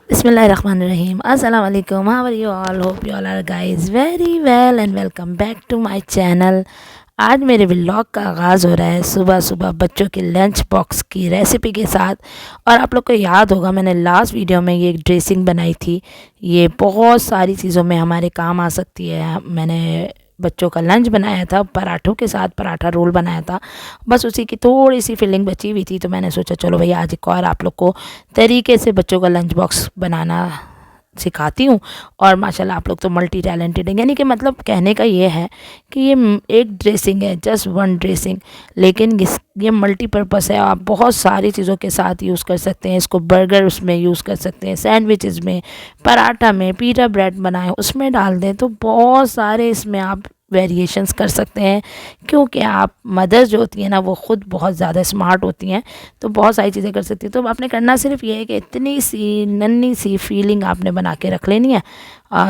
Bismillahirrahmanirrahim. Assalamu alaikum. How are you all? Hope you all are guys very well and welcome back to my channel. आज मेरे vlog का आगाज़ हो रहा है सुबह सुबह बच्चों के लंच बॉक्स की रेसिपी के साथ। और आप लोग को याद होगा मैंने लास्ट वीडियो में ये एक ड्रेसिंग बनाई थी। ये बहुत सारी चीज़ों में हमारे काम आ सकती है। मैंने बच्चों का लंच बनाया था, पराठों के साथ पराठा रोल बनाया था। बस उसी की थोड़ी सी फिलिंग बची हुई थी, तो मैंने सोचा चलो भैया आज एक और आप लोग को तरीके से बच्चों का लंच बॉक्स बनाना सिखाती हूँ। और माशाल्लाह आप लोग तो मल्टी टैलेंटेड हैं। यानी कि मतलब कहने का ये है कि ये एक ड्रेसिंग है, जस्ट वन ड्रेसिंग, लेकिन ये मल्टीपर्पज़ है। आप बहुत सारी चीज़ों के साथ यूज़ कर सकते हैं इसको। बर्गर उसमें यूज़ कर सकते हैं, सैंडविचेस में, पराठा में, पिज़्ज़ा ब्रेड बनाए उसमें डाल दें, तो बहुत सारे इसमें आप वेरिएशंस कर सकते हैं। क्योंकि आप मदर्स जो होती हैं ना वो ख़ुद बहुत ज़्यादा स्मार्ट होती हैं, तो बहुत सारी चीज़ें कर सकती हैं। तो आपने करना सिर्फ ये है कि इतनी सी नन्ही सी फीलिंग आपने बना के रख लेनी है।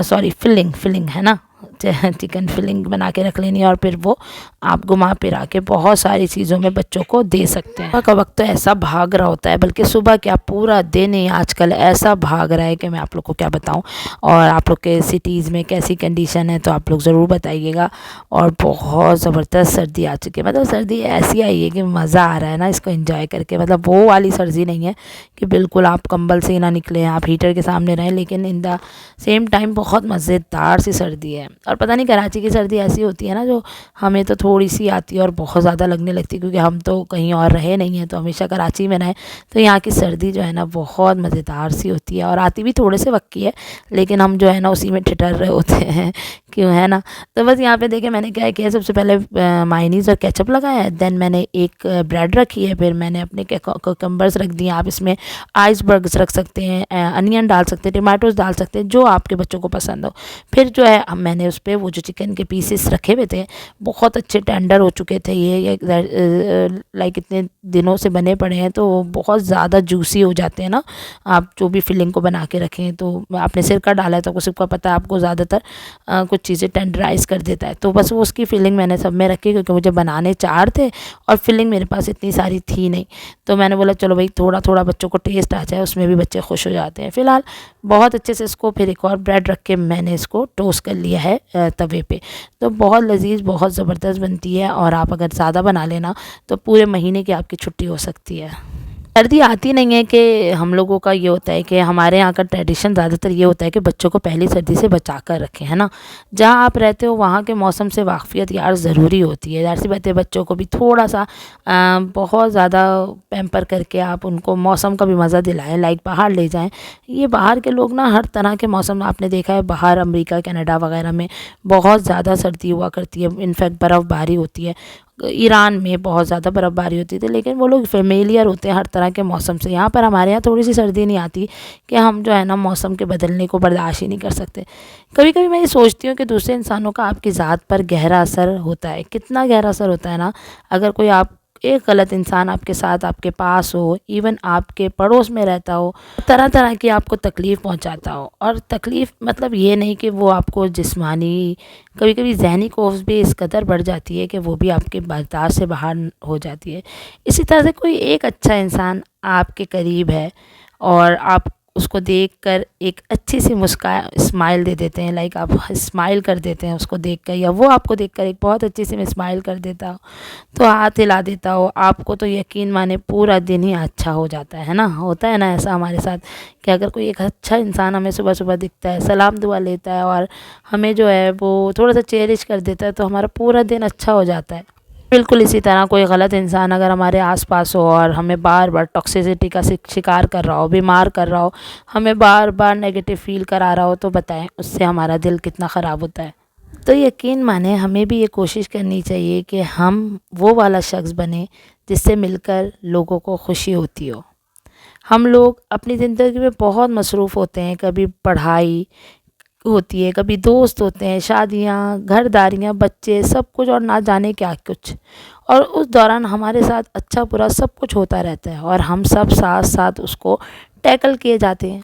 सॉरी फिलिंग है ना, चिकन फिलिंग बना के रख लेनी है। और फिर वो आप घुमा फिरा के बहुत सारी चीज़ों में बच्चों को दे सकते हैं। सुबह का वक्त तो ऐसा भाग रहा होता है, बल्कि सुबह क्या पूरा दिन ही आजकल ऐसा भाग रहा है कि मैं आप लोग को क्या बताऊं। और आप लोग के सिटीज़ में कैसी कंडीशन है तो आप लोग ज़रूर बताइएगा। और बहुत ज़बरदस्त सर्दी आ चुकी है, मतलब सर्दी ऐसी आई है कि मज़ा आ रहा है ना इसको एंजॉय करके। मतलब वो वाली सर्दी नहीं है कि बिल्कुल आप कंबल से ही ना निकलें, आप हीटर के सामने रहें, लेकिन इन द सेम टाइम बहुत मज़ेदार सी सर्दी है। और पता नहीं कराची की सर्दी ऐसी होती है ना जो हमें तो थोड़ी सी आती है और बहुत ज़्यादा लगने लगती है, क्योंकि हम तो कहीं और रहे नहीं हैं, तो हमेशा कराची में रहे। तो यहाँ की सर्दी जो है ना बहुत मज़ेदार सी होती है। और आती भी थोड़े से वक्त की है, लेकिन हम जो है ना उसी में ठिठर रहे होते हैं, क्यों है ना। तो बस यहाँ पे देखें मैंने क्या किया, सबसे पहले मायनीज़ और केचप लगाया है। देन मैंने एक ब्रेड रखी है, फिर मैंने अपने कुकम्बर्स रख दिए। आप इसमें आइसबर्ग्स रख सकते हैं, अनियन डाल सकते हैं, टमाटोज डाल सकते हैं, जो आपके बच्चों को पसंद हो। फिर जो है मैंने उस पर वो जो चिकन के पीसेस रखे हुए थे बहुत अच्छे टेंडर हो चुके थे। ये लाइक इतने दिनों से बने पड़े हैं तो बहुत ज़्यादा जूसी हो जाते हैं ना। आप जो भी फिलिंग को बना के रखें, तो आपने सिरका डाला है तो सिरका पता है आपको ज़्यादातर कुछ चीज़ें टेंडराइज़ कर देता है। तो बस वो उसकी फिलिंग मैंने सब में रखी, क्योंकि मुझे बनाने 4 थे और फिलिंग मेरे पास इतनी सारी थी नहीं। तो मैंने बोला चलो भाई थोड़ा थोड़ा बच्चों को टेस्ट आ जाए, उसमें भी बच्चे खुश हो जाते हैं। फ़िलहाल बहुत अच्छे से इसको फिर एक और ब्रेड रख के मैंने इसको टोस्ट कर लिया है तवे पे। तो बहुत लजीज बहुत ज़बरदस्त बनती है। और आप अगर ज़्यादा बना लेना तो पूरे महीने की आपकी छुट्टी हो सकती है। सर्दी आती नहीं है कि हम लोगों का ये होता है कि हमारे यहाँ का ट्रेडिशन ज़्यादातर ये होता है कि बच्चों को पहली सर्दी से बचा कर रखें, है ना। जहाँ आप रहते हो वहाँ के मौसम से वाकफियत यार ज़रूरी होती है। ज़ाहिर सी बात है बच्चों को भी थोड़ा सा बहुत ज़्यादा पैम्पर करके आप उनको मौसम का भी मज़ा दिलाएं, लाइक बाहर ले जाएं। ये बाहर के लोग ना हर तरह के मौसम आपने देखा है, बाहर अमेरिका कनाडा वगैरह में बहुत ज़्यादा सर्दी हुआ करती है, इनफैक्ट बर्फ़बारी होती है। ईरान में बहुत ज़्यादा बर्फ़बारी होती थी, लेकिन वो लोग फेमिलियर होते हैं हर तरह के मौसम से। यहाँ पर हमारे यहाँ थोड़ी सी सर्दी नहीं आती कि हम जो है ना मौसम के बदलने को बर्दाश्त ही नहीं कर सकते। कभी कभी मैं ये सोचती हूँ कि दूसरे इंसानों का आपकी ज़ात पर गहरा असर होता है। कितना गहरा असर होता है ना, अगर कोई आप एक गलत इंसान आपके साथ आपके पास हो, इवन आपके पड़ोस में रहता हो, तरह तरह की आपको तकलीफ़ पहुंचाता हो। और तकलीफ़ मतलब ये नहीं कि वो आपको जिस्मानी, कभी कभी जहनी खौफ भी इस कदर बढ़ जाती है कि वो भी आपके बर्दाश्त से बाहर हो जाती है। इसी तरह से कोई एक अच्छा इंसान आपके करीब है और आप उसको देखकर एक अच्छी सी स्माइल दे देते हैं, लाइक आप स्माइल कर देते हैं उसको देखकर, या वो आपको देखकर एक बहुत अच्छी सी स्माइल कर देता हो, तो हाथ हिला देता हो आपको, तो यकीन माने पूरा दिन ही अच्छा हो जाता है ना। होता है ना ऐसा हमारे साथ कि अगर कोई एक अच्छा इंसान हमें सुबह सुबह दिखता है, सलाम दुआ लेता है और हमें जो है वो थोड़ा सा चेरिश कर देता है, तो हमारा पूरा दिन अच्छा हो जाता है। बिल्कुल इसी तरह कोई गलत इंसान अगर हमारे आस-पास हो और हमें बार-बार टॉक्सिसिटी का शिकार कर रहा हो, बीमार कर रहा हो, हमें बार-बार नेगेटिव फ़ील करा रहा हो, तो बताएं उससे हमारा दिल कितना ख़राब होता है। तो यकीन माने हमें भी ये कोशिश करनी चाहिए कि हम वो वाला शख्स बने जिससे मिलकर लोगों को खुशी होती हो। हम लोग अपनी ज़िंदगी में बहुत मसरूफ़ होते हैं, कभी पढ़ाई होती है, कभी दोस्त होते हैं, शादियाँ, घरदारियाँ, बच्चे, सब कुछ और ना जाने क्या कुछ। और उस दौरान हमारे साथ अच्छा बुरा सब कुछ होता रहता है और हम सब साथ साथ उसको टैकल किए जाते हैं।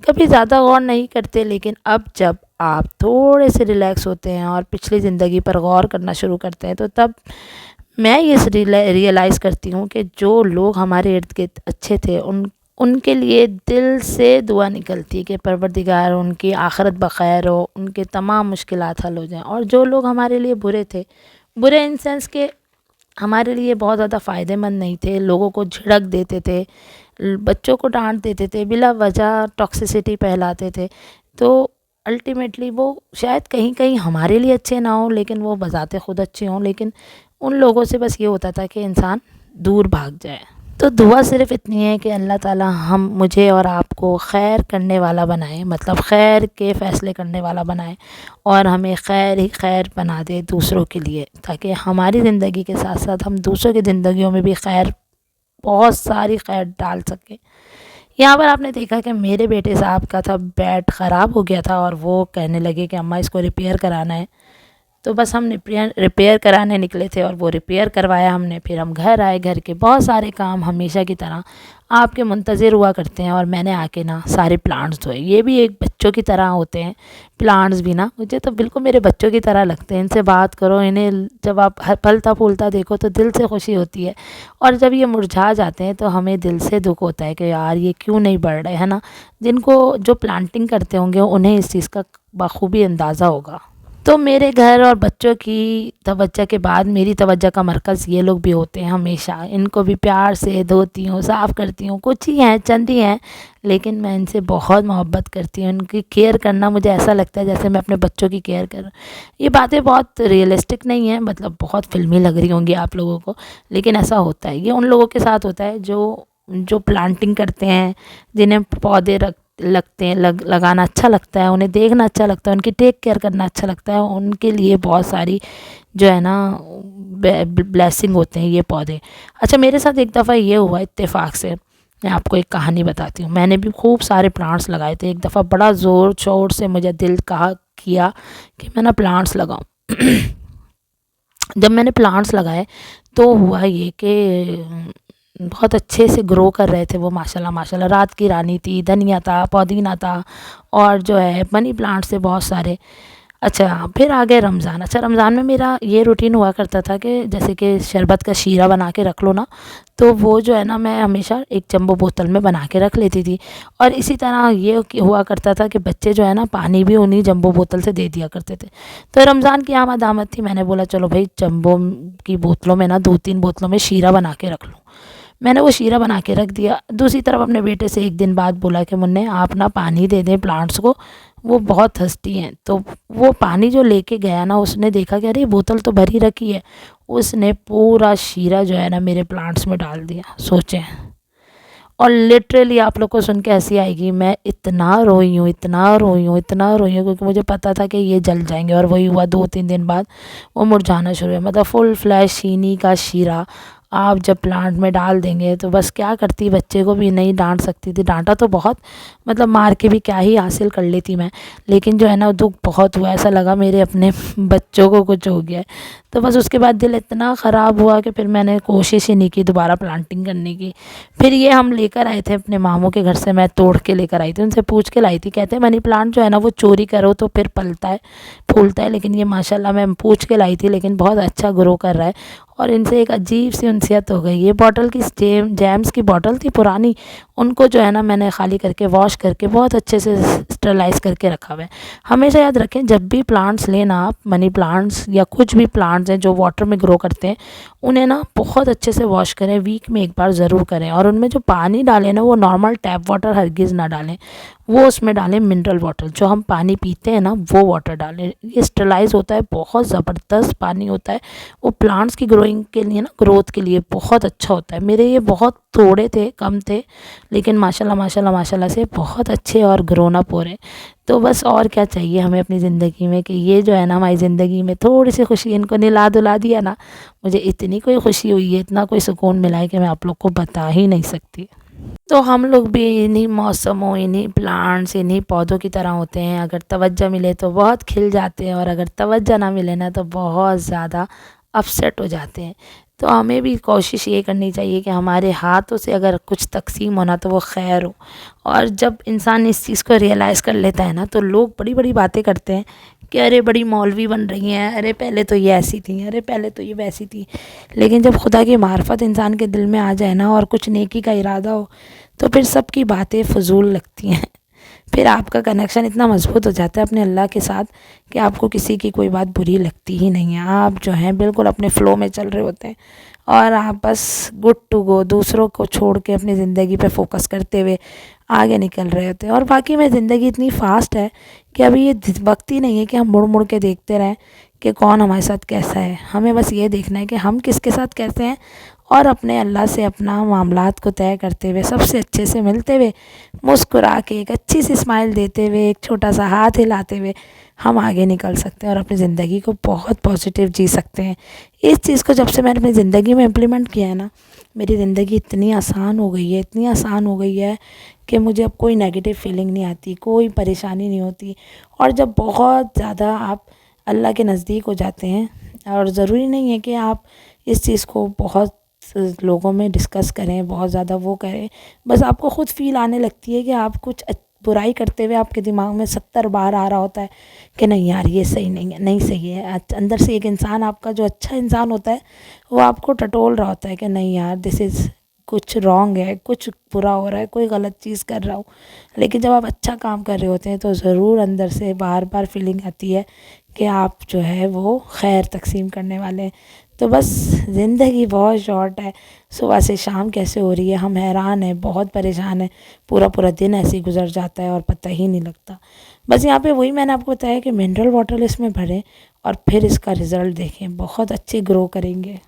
कभी ज़्यादा गौर नहीं करते, लेकिन अब जब आप थोड़े से रिलैक्स होते हैं और पिछली ज़िंदगी पर गौर करना शुरू करते हैं, तो तब मैं ये रियलाइज़ करती हूँ कि जो लोग हमारे इर्द गिर्द अच्छे थे उनके लिए दिल से दुआ निकलती है कि परवरदिगार उनकी आखिरत बखैर हो, उनके तमाम मुश्किलात हल हो जाएं। और जो लोग हमारे लिए बुरे थे, बुरे इन सेंस के हमारे लिए बहुत ज़्यादा फ़ायदेमंद नहीं थे, लोगों को झिड़क देते थे, बच्चों को डांट देते थे, बिला वजह टॉक्सिसिटी फैलाते थे, तो अल्टीमेटली वो शायद कहीं कहीं हमारे लिए अच्छे ना हों, लेकिन वो बजाते खुद अच्छे हों, लेकिन उन लोगों से बस ये होता था कि इंसान दूर भाग जाए। तो दुआ सिर्फ़ इतनी है कि अल्लाह ताला मुझे और आपको खैर करने वाला बनाए, मतलब खैर के फ़ैसले करने वाला बनाए और हमें खैर ही खैर बना दे दूसरों के लिए, ताकि हमारी ज़िंदगी के साथ साथ हम दूसरों की ज़िंदगियों में भी खैर, बहुत सारी खैर डाल सकें। यहाँ पर आपने देखा कि मेरे बेटे साहब का था बैट ख़राब हो गया था और वो कहने लगे कि अम्मा इसको रिपेयर कराना है। तो बस हम रिपेयर कराने निकले थे और वो रिपेयर करवाया हमने। फिर हम घर आए, घर के बहुत सारे काम हमेशा की तरह आपके मुंतज़िर हुआ करते हैं और मैंने आके ना सारे प्लांट्स धोए। ये भी एक बच्चों की तरह होते हैं प्लांट्स भी ना, मुझे तो बिल्कुल मेरे बच्चों की तरह लगते हैं। इनसे बात करो, इन्हें जब आप फलता फूलता देखो तो दिल से खुशी होती है, और जब ये मुरझा जाते हैं तो हमें दिल से दुख होता है कि यार ये क्यों नहीं बढ़ रहे, है ना। जिनको जो प्लांटिंग करते होंगे उन्हें इस चीज़ का बखूबी अंदाज़ा होगा। तो मेरे घर और बच्चों की तवज्जो के बाद मेरी तवज्जो का मरकज़ ये लोग भी होते हैं हमेशा। इनको भी प्यार से धोती हूँ, साफ़ करती हूँ। कुछ ही हैं, चंद ही हैं, लेकिन मैं इनसे बहुत मोहब्बत करती हूँ। इनकी केयर करना मुझे ऐसा लगता है जैसे मैं अपने बच्चों की केयर कर रहा हूँ। ये बातें बहुत रियलिस्टिक नहीं हैं, मतलब बहुत फ़िल्मी लग रही होंगी आप लोगों को, लेकिन ऐसा होता है। ये उन लोगों के साथ होता है जो प्लांटिंग करते हैं, जिन्हें पौधे लगते हैं, लगाना अच्छा लगता है, उन्हें देखना अच्छा लगता है, उनकी टेक केयर करना अच्छा लगता है। उनके लिए बहुत सारी जो है ना ब्लेसिंग होते हैं ये पौधे। अच्छा, मेरे साथ एक दफ़ा ये हुआ इत्तेफाक से, मैं आपको एक कहानी बताती हूँ। मैंने भी खूब सारे प्लांट्स लगाए थे। एक दफ़ा बड़ा ज़ोर शोर से मुझे दिल किया कि मैं ना प्लांट्स लगाऊँ। जब मैंने प्लांट्स लगाए तो हुआ ये कि बहुत अच्छे से ग्रो कर रहे थे वो, माशाल्लाह माशाल्लाह। रात की रानी थी, धनिया था, पुदीना था, और जो है मनी प्लांट्स थे बहुत सारे। अच्छा, फिर आ गए रमज़ान। अच्छा, रमज़ान में मेरा ये रूटीन हुआ करता था कि जैसे कि शरबत का शीरा बना के रख लो ना, तो वो जो है ना मैं हमेशा एक जंबो बोतल में बना के रख लेती थी। और इसी तरह ये हुआ करता था कि बच्चे जो है ना पानी भी उन्हीं जंबो बोतल से दे दिया करते थे। तो रमज़ान की आमद आमद थी, मैंने बोला चलो भाई जंबो की बोतलों में ना 2-3 बोतलों में शीरा बना के रख लूँ। मैंने वो शीरा बना के रख दिया। दूसरी तरफ अपने बेटे से एक दिन बाद बोला कि मुन्ने आप ना पानी दे दें प्लांट्स को, वो बहुत थर्स्टी हैं। तो वो पानी जो लेके गया ना, उसने देखा कि अरे बोतल तो भरी रखी है, उसने पूरा शीरा जो है ना मेरे प्लांट्स में डाल दिया। सोचें, और लिटरली आप लोग को सुन के हंसी आएगी, मैं इतना रोई हूँ, इतना रोई हूँ, इतना रोई हूँ, क्योंकि मुझे पता था कि ये जल जाएंगे। और वही हुआ, 2-3 दिन बाद वो मुरझाना शुरू हुआ। मतलब फुल फ्लैश चीनी का शीरा आप जब प्लांट में डाल देंगे तो बस क्या करती, बच्चे को भी नहीं डांट सकती थी। डांटा तो बहुत, मतलब मार के भी क्या ही हासिल कर लेती मैं, लेकिन जो है ना दुख बहुत हुआ। ऐसा लगा मेरे अपने बच्चों को कुछ हो गया है। तो बस उसके बाद दिल इतना ख़राब हुआ कि फिर मैंने कोशिश ही नहीं की दोबारा प्लांटिंग करने की। फिर ये हम लेकर आए थे अपने मामू के घर से, मैं तोड़ के लेकर आई थी, उनसे पूछ के लाई थी। कहते हैं मनी प्लांट जो है ना वो चोरी करो तो फिर पलता है, फूलता है, लेकिन ये माशाल्लाह मैं पूछ के लाई थी, लेकिन बहुत अच्छा ग्रो कर रहा है। और इनसे एक अजीब सी उनसियत हो गई। ये बॉटल की जैम्स की बॉटल थी पुरानी, उनको जो है ना मैंने खाली करके वॉश करके बहुत अच्छे से स्टरलाइज़ करके रखा हुआ है। हमेशा याद रखें जब भी प्लांट्स लें ना आप, मनी प्लांट्स या कुछ भी प्लांट्स हैं जो वाटर में ग्रो करते हैं, उन्हें ना बहुत अच्छे से वॉश करें, वीक में एक बार ज़रूर करें। और उनमें जो पानी डालें ना वो नॉर्मल टैप वाटर हरगिज़ ना डालें, वो उसमें डालें मिनरल वाटर, जो हम पानी पीते हैं ना वो वाटर डालें। ये स्टरलाइज़ होता है, बहुत ज़बरदस्त पानी होता है, वो प्लांट्स की ग्रोइंग के लिए ना, ग्रोथ के लिए बहुत अच्छा होता है। मेरे ये बहुत थोड़े थे, कम थे, लेकिन माशाल्लाह माशाल्लाह माशाल्लाह से बहुत अच्छे और ग्रोन अप हो रहे हैं। तो बस और क्या चाहिए हमें अपनी ज़िंदगी में, कि ये जो है ना हमारी ज़िंदगी में थोड़ी सी खुशी इनको निला दुला दिया ना, मुझे इतनी कोई खुशी हुई है, इतना कोई सुकून मिला है कि मैं आप लोग को बता ही नहीं सकती। तो हम लोग भी इन्हीं मौसमों, इन्हीं प्लांट्स, इन्हीं पौधों की तरह होते हैं। अगर तवज्जो मिले तो बहुत खिल जाते हैं, और अगर तवज्जो ना मिले ना तो बहुत ज़्यादा अपसेट हो जाते हैं। तो हमें भी कोशिश ये करनी चाहिए कि हमारे हाथों से अगर कुछ तक़सीम होना तो वो खैर हो। और जब इंसान इस चीज़ को रियलाइज़ कर लेता है ना, तो लोग बड़ी बड़ी बातें करते हैं कि अरे बड़ी मौलवी बन रही हैं, अरे पहले तो ये ऐसी थी, अरे पहले तो ये वैसी थी। लेकिन जब खुदा की मार्फत इंसान के दिल में आ जाए ना, और कुछ नेकी का इरादा हो, तो फिर सबकी बातें फ़ुज़ूल लगती हैं। फिर आपका कनेक्शन इतना मज़बूत हो जाता है अपने अल्लाह के साथ कि आपको किसी की कोई बात बुरी लगती ही नहीं है। आप जो हैं बिल्कुल अपने फ़्लो में चल रहे होते हैं, और आप बस गुड टू गो, दूसरों को छोड़ के अपनी ज़िंदगी पे फ़ोकस करते हुए आगे निकल रहे होते हैं। और बाकी में ज़िंदगी इतनी फ़ास्ट है कि अभी ये वक्त ही नहीं है कि हम मुड़ मुड़ के देखते रहें कि कौन हमारे साथ कैसा है। हमें बस ये देखना है कि हम किसके साथ कैसे हैं, और अपने अल्लाह से अपना मामलात को तय करते हुए, सबसे अच्छे से मिलते हुए, मुस्कुरा के, एक अच्छी सी स्माइल देते हुए, एक छोटा सा हाथ हिलाते हुए हम आगे निकल सकते हैं और अपनी ज़िंदगी को बहुत पॉजिटिव जी सकते हैं। इस चीज़ को जब से मैंने अपनी ज़िंदगी में इम्प्लीमेंट किया है ना, मेरी ज़िंदगी इतनी आसान हो गई है, इतनी आसान हो गई है कि मुझे अब कोई नेगेटिव फीलिंग नहीं आती, कोई परेशानी नहीं होती। और जब बहुत ज़्यादा आप अल्लाह के नज़दीक हो जाते हैं, और ज़रूरी नहीं है कि आप इस चीज़ को बहुत लोगों में डिस्कस करें, बहुत ज़्यादा वो करें, बस आपको खुद फ़ील आने लगती है कि आप कुछ बुराई करते हुए आपके दिमाग में 70 बार आ रहा होता है कि नहीं यार ये सही नहीं है, नहीं सही है। अंदर से एक इंसान आपका जो अच्छा इंसान होता है, वो आपको टटोल रहा होता है कि नहीं यार दिस इज़ कुछ रॉन्ग है, कुछ बुरा हो रहा है, कोई गलत चीज़ कर रहा हूँ। लेकिन जब आप अच्छा काम कर रहे होते हैं तो ज़रूर अंदर से बार बार फीलिंग आती है कि आप जो है वो खैर तकसीम करने वाले हैं। तो बस ज़िंदगी बहुत शॉर्ट है, सुबह से शाम कैसे हो रही है हम हैरान हैं, बहुत परेशान हैं, पूरा पूरा दिन ऐसे ही गुजर जाता है और पता ही नहीं लगता। बस यहाँ पे वही मैंने आपको बताया कि मिनरल वाटर इसमें भरें और फिर इसका रिज़ल्ट देखें, बहुत अच्छे ग्रो करेंगे।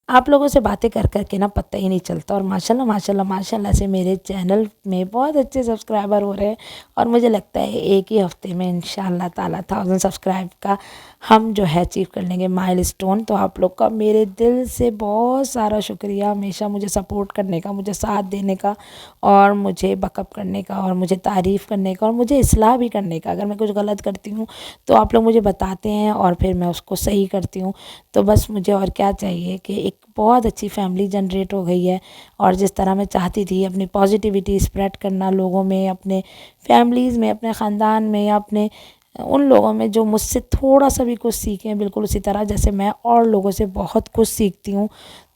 आप लोगों से बातें कर कर के ना पता ही नहीं चलता, और माशाल्लाह माशाल्लाह माशाल्लाह से मेरे चैनल में बहुत अच्छे सब्सक्राइबर हो रहे हैं। और मुझे लगता है एक ही हफ्ते में इंशाल्लाह ताला 1000 सब्सक्राइब का हम जो है अचीव कर लेंगे माइलस्टोन। तो आप लोग का मेरे दिल से बहुत सारा शुक्रिया, हमेशा मुझे सपोर्ट करने का, मुझे साथ देने का, और मुझे बकअप करने का, और मुझे तारीफ़ करने का, और मुझे इस्लाह भी करने का। अगर मैं कुछ गलत करती हूँ तो आप लोग मुझे बताते हैं और फिर मैं उसको सही करती हूँ। तो बस मुझे और क्या चाहिए कि एक बहुत अच्छी फैमिली जनरेट हो गई है, और जिस तरह मैं चाहती थी अपनी पॉजिटिविटी स्प्रेड करना लोगों में, अपने फैमिलीज़ में, अपने ख़ानदान में, या अपने उन लोगों में जो मुझसे थोड़ा सा भी कुछ सीखें, बिल्कुल उसी तरह जैसे मैं और लोगों से बहुत कुछ सीखती हूँ।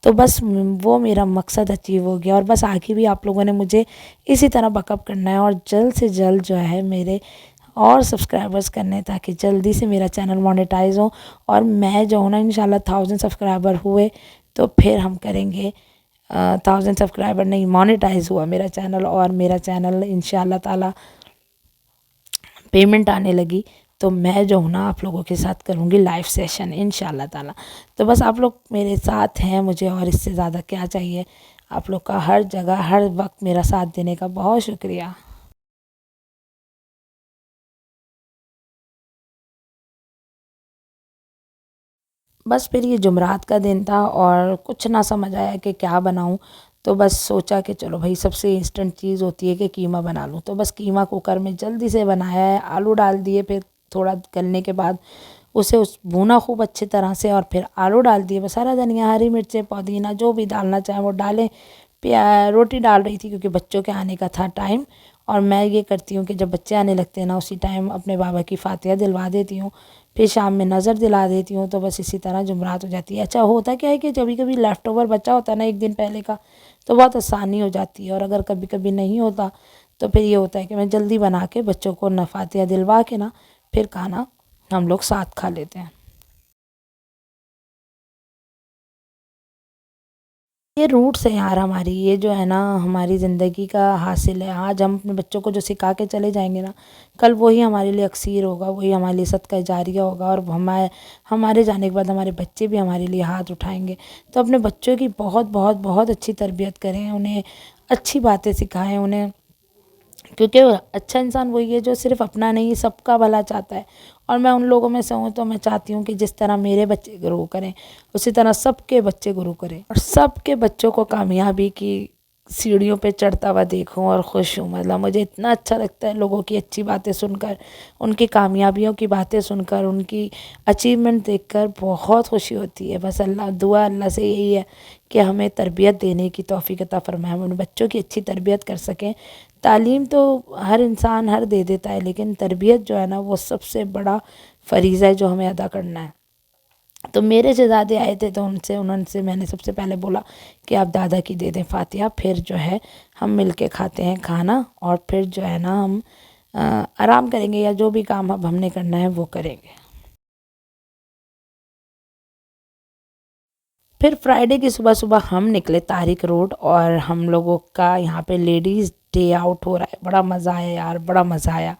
तो बस वो मेरा मकसद अचीव हो गया, और बस आगे भी आप लोगों ने मुझे इसी तरह बकअप करना है, और जल्द से जल्द जो है मेरे और सब्सक्राइबर्स करने हैं, ताकि जल्दी से मेरा चैनल मोनेटाइज़ हो। और मैं जो हूँ ना इंशाल्लाह 1000 सब्सक्राइबर हुए तो फिर हम करेंगे 1000 सब्सक्राइबर नहीं, मोनेटाइज़ हुआ मेरा चैनल, और मेरा चैनल इंशाल्लाह ताला पेमेंट आने लगी तो मैं जो हूँ ना आप लोगों के साथ करूँगी लाइव सेशन इंशाल्लाह ताला। तो बस आप लोग मेरे साथ हैं, मुझे और इससे ज़्यादा क्या चाहिए। आप लोग का हर जगह हर वक्त मेरा साथ देने का बहुत शुक्रिया। बस फिर ये जुमरात का दिन था और कुछ ना समझ आया कि क्या बनाऊँ। तो बस सोचा कि चलो भाई सबसे इंस्टेंट चीज़ होती है कि कीमा बना लूँ। तो बस कीमा कुकर में जल्दी से बनाया है, आलू डाल दिए, फिर थोड़ा गलने के बाद उसे उस भूना खूब अच्छी तरह से, और फिर आलू डाल दिए, बस हरा धनिया, हरी मिर्चें, पुदीना जो भी डालना चाहें वो डालें। रोटी डाल रही थी क्योंकि बच्चों के आने का था टाइम, और मैं ये करती हूँ कि जब बच्चे आने लगते हैं ना उसी टाइम अपने बाबा की फातिहा दिलवा देती हूँ, फिर शाम में नज़र दिला देती हूँ। तो बस इसी तरह जुमरात हो जाती है। अच्छा होता क्या है कि कभी कभी लेफ़्ट ओवर बचा होता है ना एक दिन पहले का, तो बहुत आसानी हो जाती है, और अगर कभी कभी नहीं होता तो फिर ये होता है कि मैं जल्दी बना के बच्चों को फातिहा दिलवा के ना फिर खाना हम लोग साथ खा लेते हैं। ये रूट्स है यार हमारी, ये जो है ना हमारी ज़िंदगी का हासिल है। आज हम अपने बच्चों को जो सिखा के चले जाएंगे ना, कल वही हमारे लिए अक्सीर होगा, वही हमारे लिए सदका जारिया होगा। और हमारे हमारे जाने के बाद हमारे बच्चे भी हमारे लिए हाथ उठाएंगे। तो अपने बच्चों की बहुत बहुत बहुत अच्छी तरबियत करें, उन्हें अच्छी बातें सिखाएं उन्हें, क्योंकि अच्छा इंसान वही है जो सिर्फ अपना नहीं सबका भला चाहता है। और मैं उन लोगों में से हूँ, तो मैं चाहती हूँ कि जिस तरह मेरे बच्चे ग्रो करें उसी तरह सबके बच्चे ग्रो करें और सबके बच्चों को कामयाबी की सीढ़ियों पे चढ़ता हुआ देखूं और खुश हूँ। मतलब मुझे इतना अच्छा लगता है लोगों की अच्छी बातें सुनकर, उनकी कामयाबियों की बातें सुनकर, उनकी अचीवमेंट देखकर बहुत खुशी होती है। बस अल्लाह दुआ अल्लाह से यही है कि हमें तरबियत देने की तौफीक अता फरमाए, हम उन बच्चों की अच्छी तरबियत कर सकें। तालीम तो हर इंसान हर दे देता है, लेकिन तरबियत जो है ना वो सबसे बड़ा फ़रीज़ा है जो हमें अदा करना है। तो मेरे शहज़ादे आए थे, तो उनसे मैंने सबसे पहले बोला कि आप दादा की दे दें फातिहा, फिर जो है हम मिल के खाते हैं खाना, और फिर जो है ना हम आराम करेंगे या जो भी काम अब हमने करना है वो करेंगे। फिर फ्राइडे की सुबह सुबह हम निकले तारिक रोड, और हम लोगों का यहाँ पे लेडीज़ डे आउट हो रहा है। बड़ा मज़ा आया यार, बड़ा मज़ा आया।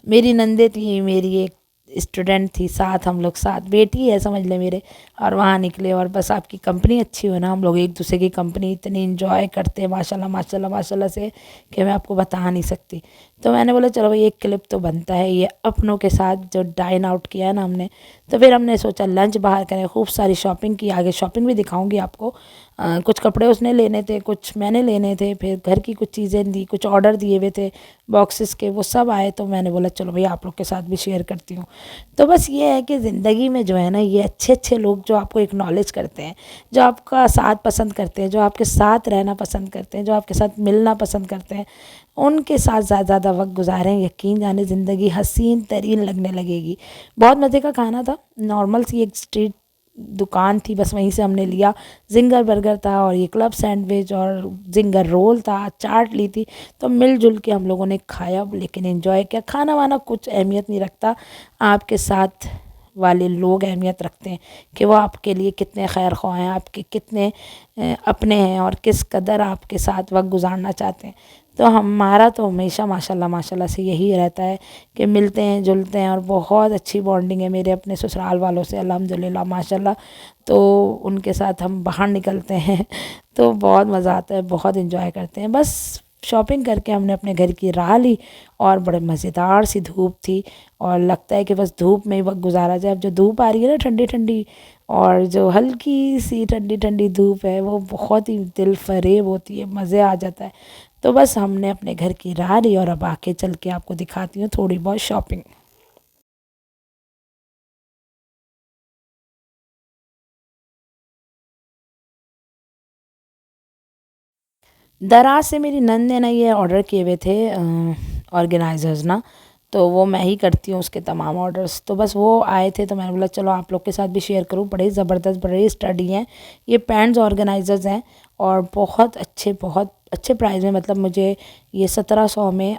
मेरी नंदे थी, मेरी एक स्टूडेंट थी साथ, हम लोग साथ, बेटी है समझ ले मेरे। और वहाँ निकले, और बस आपकी कंपनी अच्छी हो ना, हम लोग एक दूसरे की कंपनी इतनी इंजॉय करते हैं माशाल्लाह माशाल्लाह माशाल्लाह से कि मैं आपको बता नहीं सकती। तो मैंने बोला चलो भाई एक क्लिप तो बनता है ये अपनों के साथ जो डाइन आउट किया है ना हमने। तो फिर हमने सोचा लंच बाहर करें, खूब सारी शॉपिंग की, आगे शॉपिंग भी दिखाऊंगी आपको। कुछ कपड़े उसने लेने थे, कुछ मैंने लेने थे, फिर घर की कुछ चीज़ें दी, कुछ ऑर्डर दिए हुए थे बॉक्सेस के, वो सब आए। तो मैंने बोला चलो भैया आप लोग के साथ भी शेयर करती हूँ। तो बस ये है कि ज़िंदगी में जो है ना ये अच्छे अच्छे लोग जो आपको एक्नॉलेज करते हैं, जो आपका साथ पसंद करते हैं, जो आपके साथ रहना पसंद करते हैं, जो आपके साथ मिलना पसंद करते हैं, उनके साथ ज़्यादा वक्त गुजारें, यकीन जाने ज़िंदगी हसीन तरीन लगने लगेगी। बहुत मज़े का खाना था, नॉर्मल सी एक स्ट्रीट दुकान थी, बस वहीं से हमने लिया। जिंगर बर्गर था, और ये क्लब सैंडविच, और जिंगर रोल था, चाट ली थी। तो मिलजुल के हम लोगों ने खाया, लेकिन एंजॉय किया। खाना वाना कुछ अहमियत नहीं रखता, आपके साथ वाले लोग अहमियत रखते हैं कि वो आपके लिए कितने खैर ख्वाह हैं, आपके कितने अपने हैं, और किस कदर आपके साथ वक्त गुजारना चाहते हैं। तो हमारा तो हमेशा माशाल्लाह माशाल्लाह से यही रहता है कि मिलते हैं जुलते हैं, और बहुत अच्छी बॉन्डिंग है मेरे अपने ससुराल वालों से अल्हम्दुलिल्लाह माशाल्लाह। तो उनके साथ हम बाहर निकलते हैं तो बहुत मज़ा आता है, बहुत इन्जॉय करते हैं। बस शॉपिंग करके हमने अपने घर की राह ली, और बड़े मज़ेदार सी धूप थी, और लगता है कि बस धूप में ही वक्त गुजारा जाए। अब जो धूप आ रही है ना ठंडी ठंडी, और जो हल्की सी ठंडी ठंडी धूप है वो बहुत ही दिल फरेब होती है, मज़े आ जाता है। तो बस हमने अपने घर की राह ली, और अब आके चल के आपको दिखाती हूँ थोड़ी बहुत शॉपिंग। दराज से मेरी नंद ने ना ये ऑर्डर किए हुए थे ऑर्गेनाइजर्स ना, तो वो मैं ही करती हूँ उसके तमाम ऑर्डर्स। तो बस वो आए थे, तो मैंने बोला चलो आप लोग के साथ भी शेयर करूँ। बड़े ज़बरदस्त बड़े स्टडी हैं ये, पैंट्स ऑर्गेनाइजर्स हैं, और बहुत अच्छे प्राइस में। मतलब मुझे ये 1700 में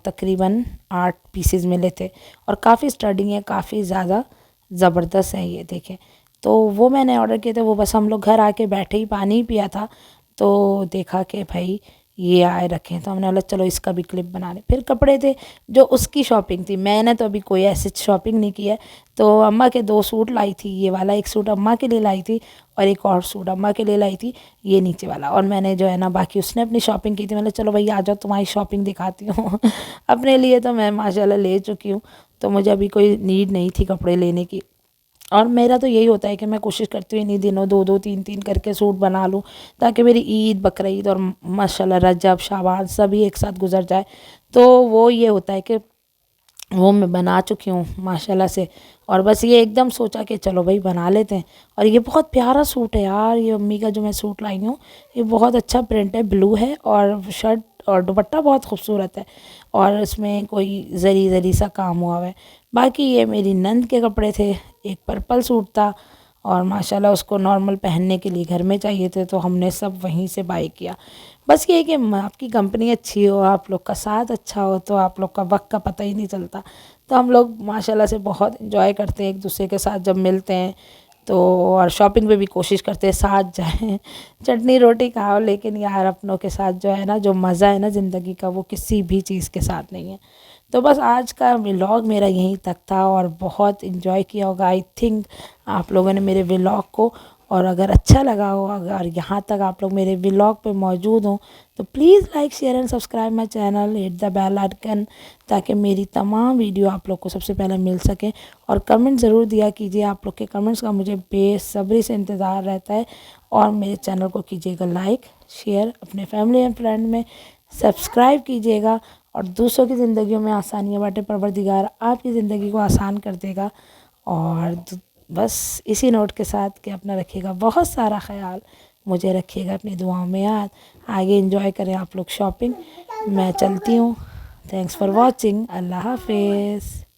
तकरीबन 8 पीसेस मिले थे, और काफ़ी स्टडी हैं, काफ़ी ज़्यादा ज़बरदस्त हैं ये देखें। तो वो मैंने ऑर्डर किए थे, वो बस हम लोग घर आके बैठे ही पानी ही पिया था, तो देखा कि भाई ये आए रखे हैं, तो हमने बोला चलो इसका भी क्लिप बना लें। फिर कपड़े थे जो उसकी शॉपिंग थी, मैंने तो अभी कोई ऐसी शॉपिंग नहीं की है। तो अम्मा के 2 सूट लाई थी, ये वाला एक सूट अम्मा के लिए लाई थी, और एक और सूट अम्मा के लिए लाई थी, ये नीचे वाला। और मैंने जो है ना बाकी उसने अपनी शॉपिंग की थी। मैंने चलो भैया आ जाओ तुम्हारी शॉपिंग दिखाती हूँ अपने लिए तो मैं माशाल्लाह ले चुकी हूँ, तो मुझे अभी कोई नीड नहीं थी कपड़े लेने की। और मेरा तो यही होता है कि मैं कोशिश करती हूँ इन्हीं दिनों 2-2 3-3 करके सूट बना लूँ, ताकि मेरी ईद बकरीद और माशाल्लाह रजब शाबान सभी एक साथ गुजर जाए। तो वो ये होता है कि वो मैं बना चुकी हूँ माशाल्लाह से, और बस ये एकदम सोचा कि चलो भाई बना लेते हैं। और ये बहुत प्यारा सूट है यार, ये अम्मी का जो मैं सूट लाई हूँ, ये बहुत अच्छा प्रिंट है, ब्लू है, और शर्ट और दुपट्टा बहुत खूबसूरत है, और इसमें कोई जरी जरी सा काम हुआ हुआ है। बाकी ये मेरी नंद के कपड़े थे, एक पर्पल सूट था, और माशाल्लाह उसको नॉर्मल पहनने के लिए घर में चाहिए थे, तो हमने सब वहीं से बाय किया। बस ये है कि आपकी कंपनी अच्छी हो, आप लोग का साथ अच्छा हो, तो आप लोग का वक्त का पता ही नहीं चलता। तो हम लोग माशाल्लाह से बहुत इंजॉय करते हैं एक दूसरे के साथ जब मिलते हैं, तो और शॉपिंग पे भी कोशिश करते हैं साथ जाएं, चटनी रोटी खाओ, लेकिन यार अपनों के साथ जो है ना, जो मज़ा है ना ज़िंदगी का, वो किसी भी चीज़ के साथ नहीं है। तो बस आज का व्लॉग मेरा यहीं तक था और बहुत इन्जॉय किया होगा आई थिंक आप लोगों ने मेरे व्लॉग को। और अगर अच्छा लगा हो, अगर यहाँ तक आप लोग मेरे व्लॉग पे मौजूद हों, तो please like share and subscribe my channel, hit the bell icon, ताकि मेरी तमाम वीडियो आप लोग को सबसे पहले मिल सके। और कमेंट ज़रूर दिया कीजिए, आप लोग के कमेंट्स का मुझे बेसब्री से इंतज़ार रहता है। और मेरे चैनल को कीजिएगा लाइक शेयर, अपने फैमिली एंड फ्रेंड में सब्सक्राइब कीजिएगा। और दूसरों की ज़िंदगियों में आसानियाँ बांटे परवरदिगार आपकी ज़िंदगी को आसान कर देगा। और बस इसी नोट के साथ कि अपना रखिएगा बहुत सारा ख्याल, मुझे रखिएगा अपनी दुआओं में याद। आगे एंजॉय करें आप लोग शॉपिंग, मैं चलती हूँ। थैंक्स फॉर वॉचिंग, अल्लाह हाफिज़।